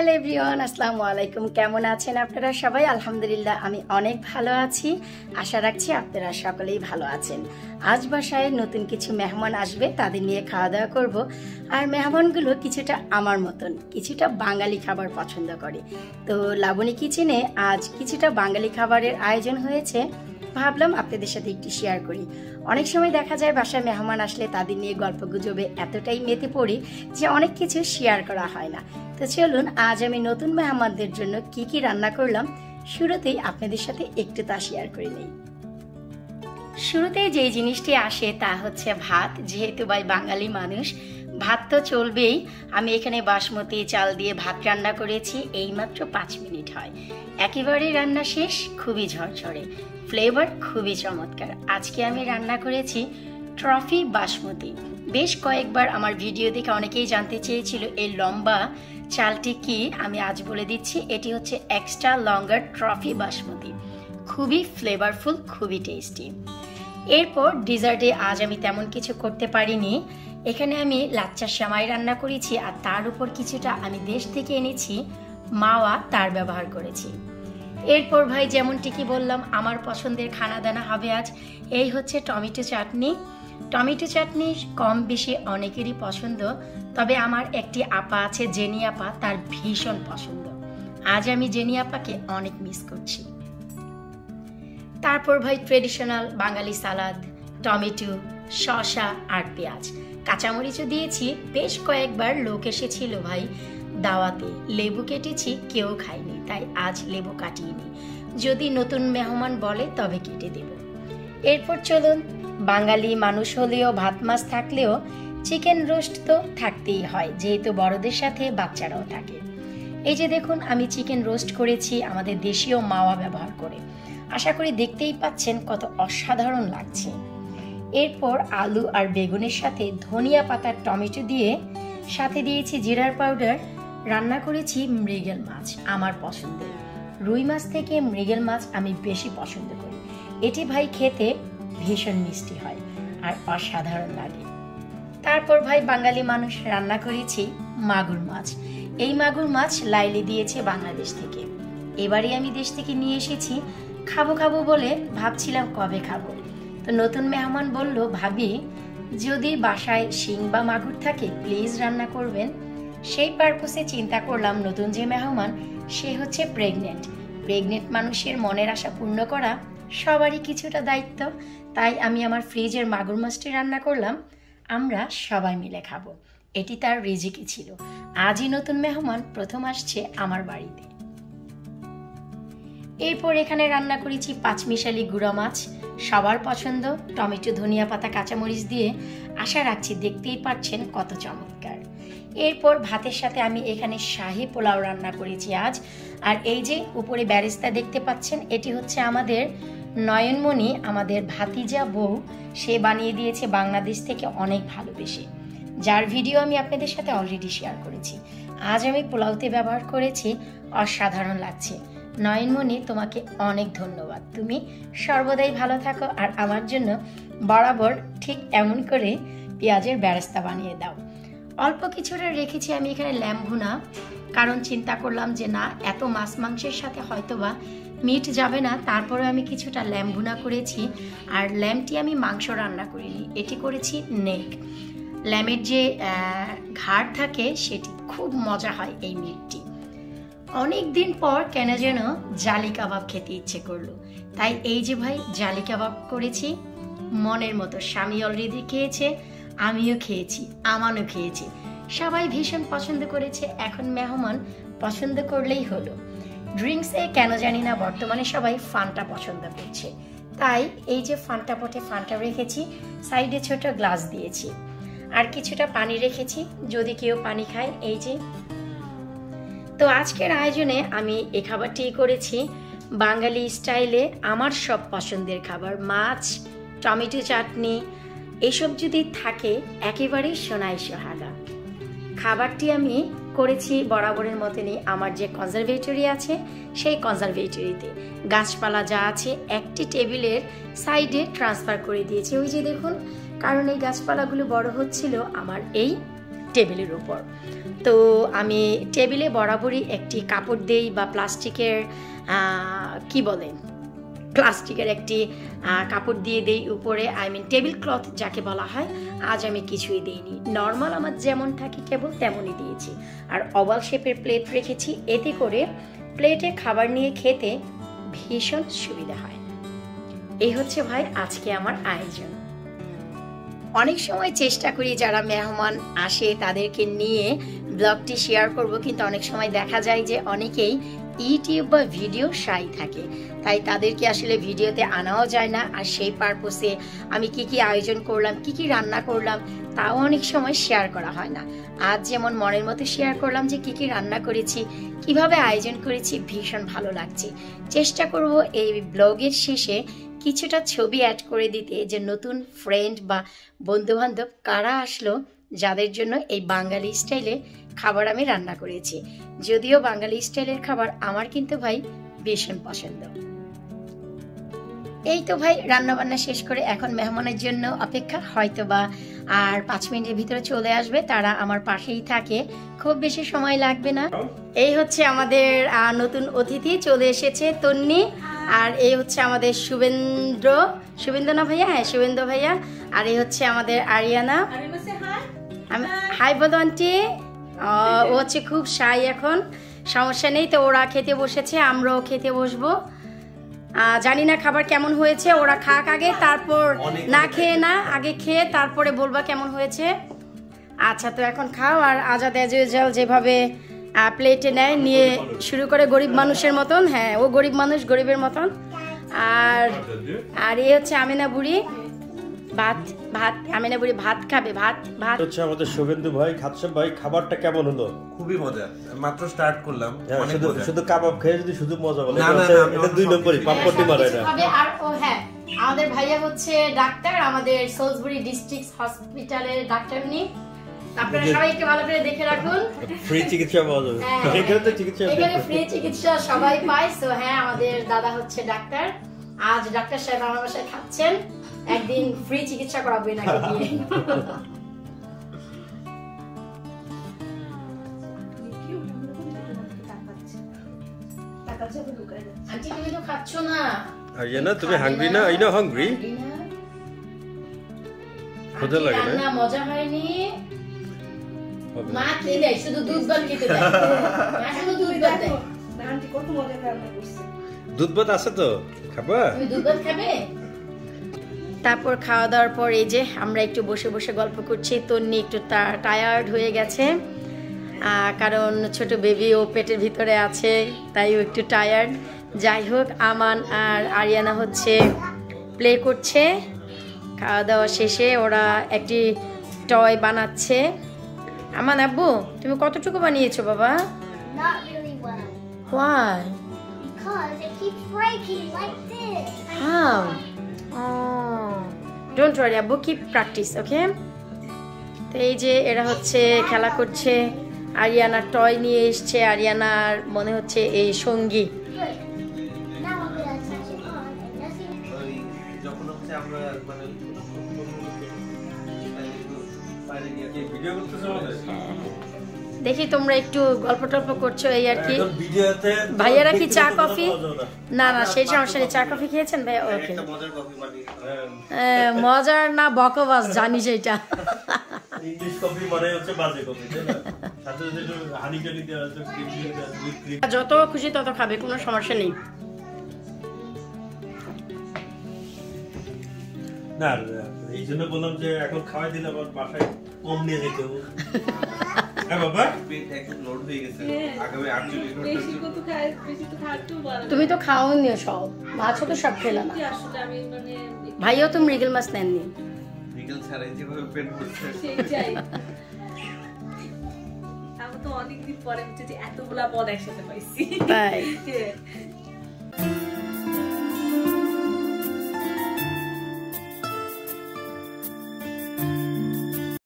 Hello everyone, আসসালামু আলাইকুম। কেমন আছেন আপনারা সবাই? আলহামদুলিল্লাহ আমি অনেক ভালো আছি। আশা রাখছি আপনারা সকলেই ভালো আছেন। আজ বাসায় নতুন কিছু মেহমান আসবে, তাদের নিয়ে খাওয়া দাওয়া করব। আর মেহমানগুলো কিছুটা আমার মতন, কিছুটা বাঙালি খাবার পছন্দ করে। তো লাবণী কিচেনে আজ কিছুটা বাঙালি খাবারের আয়োজন হয়েছে, ভাবলাম আপনাদের সাথে একটু শেয়ার করি। অনেক সময় দেখা যায় বাসায় মেহমান আসলে তাদের নিয়ে গল্প গুজবে এতটাই মেতে পড়ি যে অনেক কিছু শেয়ার করা হয় না। তো চলুন আজ আমি নতুন মেহমানদের জন্য কি কি রান্না করলাম শুরুতেই আপনাদের সাথে একটু তা শেয়ার করে নেই। শুরুতেই যে জিনিসটি আসে তা হচ্ছে ভাত। যেহেতু ভাই বাঙালি মানুষ, ভাত তো চলবেই। আমি এখানে বাসমতি চাল দিয়ে ভাত রান্না করেছি, এইমাত্র 5 মিনিট হয়। একেবারে রান্না শেষ, খুবই ঝরঝরে, ফ্লেভার খুবই চমৎকার। আজকে আমি রান্না করেছি ট্রফি বাসমতি। বেশ কয়েকবার আমার ভিডিও দেখে অনেকেই জানতে চেয়েছিল এই লম্বা চালটি কি, আমি আজ বলে দিচ্ছি। এটি হচ্ছে এক্সট্রা লঙ্গার ট্রফি বাসমতি, খুবই ফ্লেভারফুল, খুবই টেস্টি। এরপর ডিজার্টে আজ আমি তেমন কিছু করতে পারিনি। এখানে আমি লাচ্চা সেমাই রান্না করেছি, আর তার উপর কিছুটা আমি দেশ থেকে এনেছি মাওয়া, তার ব্যবহার করেছি। এরপর ভাই যেমনটি কি বললাম, আমার পছন্দের খানা দানা হবে আজ। এই হচ্ছে টমেটো চাটনি। টমেটো চাটনি কম বেশি অনেকেরই পছন্দ, তবে আমার একটি আপা আছে জেনি আপা, তার ভীষণ পছন্দ। আজ আমি জেনি আপাকে অনেক মিস করছি। তারপর ভাই ট্রেডিশনাল বাঙালি সালাদ, টমেটো, শসা আর পেঁয়াজ, কাঁচামরিচও দিয়েছি। বেশ কয়েকবার লোক এসেছিল ভাই দাওয়াতে, লেবু কেটেছি, কেউ খায়নি, তাই আজ লেবু কাটিয়ে, যদি নতুন মেহমান বলে তবে কেটে দেব। এরপর চলুন, বাঙালি মানুষ হলেও ভাত মাছ থাকলেও চিকেন রোস্ট তো থাকতেই হয়, যেহেতু বড়দের সাথে বাচ্চারাও থাকে। এই যে দেখুন, আমি চিকেন রোস্ট করেছি আমাদের দেশীয় মাওয়া ব্যবহার করে। আশা করি দেখতেই পাচ্ছেন কত অসাধারণ লাগছে। এরপর আলু আর বেগুনের সাথে ধনিয়া পাতার টমেটো দিয়ে, সাথে দিয়েছি জিরার পাউডার। রান্না করেছি মৃগেল মাছ, আমার পছন্দের। রুই মাছ থেকে মৃগেল মাছ আমি বেশি পছন্দ করি। এটি ভাই খেতে ভীষণ মিষ্টি হয় আর অসাধারণ লাগে। তারপর ভাই বাঙালি মানুষ, রান্না করেছি মাগুর মাছ। এই মাগুর মাছ লাইলি দিয়েছে বাংলাদেশ থেকে। এবারে আমি দেশ থেকে নিয়ে এসেছি। খাবো খাবো বলে ভাবছিলাম কবে খাবো, তো নতুন মেহমান বলল, ভাবি যদি বাসায় শিং বা মাগুর থাকে প্লিজ রান্না করবেন। সেই পারপোসে চিন্তা করলাম নতুন যে মেহমান সে হচ্ছে প্রেগনেন্ট মানুষের মনের আশা পূর্ণ করা সবারই কিছুটা দায়িত্ব। তাই আমি আমার ফ্রিজের মাগুর মাছটি রান্না করলাম, আমরা সবাই মিলে খাবো। এটি তার রিজিকই ছিল। আজই নতুন মেহমান প্রথম আসছে আমার বাড়িতে। এরপর এখানে রান্না করেছি পাঁচমিশালি গুঁড়া মাছ, সবার পছন্দ, টমেটো, ধনিয়া পাতা, কাঁচামরিচ দিয়ে। আশা রাখছি দেখতেই পাচ্ছেন কত চমৎকার। এরপর ভাতের সাথে আমি এখানে শাহী পোলাও রান্না করেছি আজ। আর এই যে উপরে ব্যারেস্তা দেখতে পাচ্ছেন, এটি হচ্ছে আমাদের নয়নমণি, আমাদের ভাতিজা বউ, সে বানিয়ে দিয়েছে বাংলাদেশ থেকে অনেক ভালোবেসে, যার ভিডিও আমি আপনাদের সাথে অলরেডি শেয়ার করেছি। আজ আমি পোলাওতে ব্যবহার করেছি, অসাধারণ লাগছে। নয়নমণি, তোমাকে অনেক ধন্যবাদ, তুমি সর্বদাই ভালো থাকো আর আমার জন্য বরাবর ঠিক এমন করে পেঁয়াজের বেরেস্তা বানিয়ে দাও। অল্প কিছুটা রেখেছি আমি এখানে ল্যাম ভুনা, কারণ চিন্তা করলাম যে না, এত মাছ মাংসের সাথে হয়তোবা মিট যাবে না, তারপরে আমি কিছুটা ল্যাম ভুনা করেছি। আর ল্যামটি আমি মাংস রান্না করিনি, এটি করেছি নেক। ল্যামের যে ঘাড় থাকে সেটি খুব মজা হয় এই মিটটি। অনেক দিন পর কেন যেন জালি কাবাব খেতে ইচ্ছে করলো, তাই এই যে ভাই জালি কাবাব করেছি মনের মতো। স্বামী অলরেডি খেয়েছে, আমিও খেয়েছি, আমানও খেয়েছি, সবাই ভীষণ পছন্দ করেছে। এখন মেহমান পছন্দ করলেই হলো। ড্রিঙ্কসে কেন জানি না বর্তমানে সবাই ফান্টা পছন্দ করছে, তাই এই যে ফান্টা পটে ফান্টা রেখেছি, সাইডে ছোট গ্লাস দিয়েছি, আর কিছুটা পানি রেখেছি যদি কেউ পানি খায়। এই যে, তো আজকের আয়োজনে আমি এই খাবারটি করেছি বাঙালি স্টাইলে, আমার সব পছন্দের খাবার। মাছ, টমেটো চাটনি, এসব যদি থাকে একেবারেই সোনাই সোহাগা। খাবারটি আমি করেছি বরাবরের মতনই আমার যে কনজারভেটরি আছে সেই কনজারভেটরিতে। গাছপালা যা আছে একটি টেবিলের সাইডে ট্রান্সফার করে দিয়েছি, ওই যে দেখুন, কারণ এই গাছপালাগুলো বড় হচ্ছিল আমার এই টেবিলের উপর। তো আমি টেবিলে বরাবরই একটি কাপড় দেই বা প্লাস্টিকের কি বলে প্লাস্টিকের একটি কাপড় দিয়ে দেই উপরে, টেবিল ক্লথ যাকে বলা হয়। আজ আমি কিছুই দিইনি, নর্মাল আমার যেমন থাকে কেবল তেমনই দিয়েছি। আর ওভাল শেপের প্লেট রেখেছি, এতে করে প্লেটে খাবার নিয়ে খেতে ভীষণ সুবিধা হয়। এই হচ্ছে ভাই আজকে আমার আয়োজন। অনেক সময় চেষ্টা করি যারা মেহমান আসে তাদেরকে নিয়ে ব্লগটি শেয়ার করব, কিন্তু অনেক সময় দেখা যায় যে অনেকেই ইউটিউব বা ভিডিও শাই থাকে, তাই তাদেরকে আসলে ভিডিওতে আনাও যায় না। আর সেই পারপোসে আমি কি কি আয়োজন করলাম, কি কি রান্না করলাম তাও অনেক সময় শেয়ার করা হয় না। আজ যেমন মনের মতো শেয়ার করলাম যে কি কি রান্না করেছি, কিভাবে আয়োজন করেছি, ভীষণ ভালো লাগছে। চেষ্টা করব এই ব্লগের শেষে কিছুটা ছবি অ্যাড করে দিতে, যে নতুন ফ্রেন্ড বা বন্ধুবান্ধব কারা আসলো যাদের জন্য এই বাঙালি স্টাইলে খাবার আমি রান্না করেছি। যদিও বাঙালি স্টাইলের খাবার আমার কিন্তু ভাই ভীষণ পছন্দ। এই তো ভাই রান্না বান্না শেষ করে এখন মেহমানের জন্য অপেক্ষা, হয়তো বা আর 5 মিনিটের ভিতরে চলে আসবে। তারা আমার পাশেই থাকে, খুব বেশি সময় লাগবে না। এই হচ্ছে আমাদের নতুন অতিথি চলে এসেছে, তন্নি। আর এই হচ্ছে আমাদের শুভেন্দু না ভাইয়া? হ্যাঁ, শুভেন্দু ভাইয়া। আর এই হচ্ছে আমাদের আরিয়ানা। হাই বলো আন্টি। ও হচ্ছে খুব শাই এখন, সমস্যা নেই। তো ওরা খেতে বসেছে, আমরাও খেতে বসবো। জানি না খাবার কেমন হয়েছে, ওরা খাক আগে, তারপর না খেয়ে না, আগে খেয়ে তারপরে বলবা কেমন হয়েছে। আচ্ছা, তো এখন খাও। আর আজাদ অ্যাজ ইউজুয়াল যেভাবে প্লেটে নেয়, নিয়ে শুরু করে গরিব মানুষের মতন। হ্যাঁ, ও গরিব মানুষ, গরিবের মতন। আর এই হচ্ছে আমিনা বুড়ি, আমিনা বুড়ি ভাত খাবে। ভাত হচ্ছে আমাদের শুভেন্দু ভাই। খাচ্ছেন ভাই, খাবারটা কেমন হলো? খুবই মজা, মাত্র স্টার্ট করলাম। শুধু কাবাব খেয়ে যদি শুধু মজা বলে, এটা 2 নম্বরই, পাপড়টি মারে না। আর ও হ্যাঁ, আমাদের ভাইয়া হচ্ছে ডাক্তার, আমাদের সোলসবুরি ডিস্ট্রিক্ট হসপিটালের ডাক্তার। আপনারা সবাই একটু ভালো করে দেখে রাখুন, ফ্রি চিকিৎসা পাওয়া যাবে এখানে ফ্রি চিকিৎসা সবাই পায়। সো হ্যাঁ, আমাদের দাদা হচ্ছে ডাক্তার। আজ ডাক্তার সাহেব আমার বাসায় খাচ্ছেন, একদিন ফ্রি চিকিৎসা করাবো এনাকে দিয়ে। আন্টি তুমি তো খাচ্ছ না। আরিয়ানা, তুমি হাংরি না? I know hungry. ক্ষুধা লাগে না? না, মজা হয়নি। মা কি দেয়? শুধু দুধ ভাত খেতে দেয়। মা শুধু দুধ ভাত দেয়। না আন্টি কত মজা করে রান্না করছে। দুধ ভাত আছে তো, খাবা? তুমি দুধ ভাত খাবে? তারপর খাওয়া দাওয়ার পর এই যে আমরা একটু বসে বসে গল্প করছি। তন্নি একটু টায়ার্ড হয়ে গেছে, কারণ ছোট বেবি ও পেটের ভিতরে আছে, তাই ও একটু টায়ার্ড। যাই হোক, আমান আর আরিয়ানা হচ্ছে প্লে করছে। খাওয়া দাওয়া শেষে ওরা একটি টয় বানাচ্ছে। আমান, আব্বু তুমি কতটুকু বানিয়েছো বাবা? Not really well. Why? Because it keeps breaking like this. How? Oh. Don't worry, Abbu, keep practice, okay? তো এই যে এরা হচ্ছে খেলা করছে। আরিয়ানা টয় নিয়ে এসছে, আরিয়ানার মনে হচ্ছে এই সঙ্গী। Good. Now I'm gonna touch it on and nothing. যখন হচ্ছে আমরা মানে ভিডিও করতেছি আমাদের, দেখি তোমরা একটু গল্প টল্প করছো, এই আর কি। ভাইয়ারা কি চা কফি? না না, সেই সমস্যা নেই। চা কফি খেয়েছেন ভাইয়া? ওকে, মজার না বকবাস, জানি সেটা। ইংলিশ কফি মানে হচ্ছে বাজে কফি, তাই না? সাথে যদি একটু হানি টানি দেওয়া আছে, ক্রিম দেওয়া আছে, হুইপ ক্রিম। যত খুশি তত খাবে, কোনো সমস্যা নেই। না, এই জন্য বললাম যে এখন খাওয়াই দিলে আবার বাসায় কম নিয়ে যেতে হবে। হ্যাঁ বাবা, পেট একদম লোড হয়ে গেছে। আগামী 48 ঘন্টা বেশি কত খায়, বেশি তো খাওয়াতেও পারে না। তুমি তো খাওনি সব, মাছও তো সব খেলে না। আসলে আমি মানে ভাইও তো মৃগেল মাছ নেননি। বিকেল ছাড়াই যেভাবে পেট ভরছে সেইটাই। আমি তো অনেকদিন পরে হচ্ছে যে এতগুলা পদ একসাথে পাইছি। তাই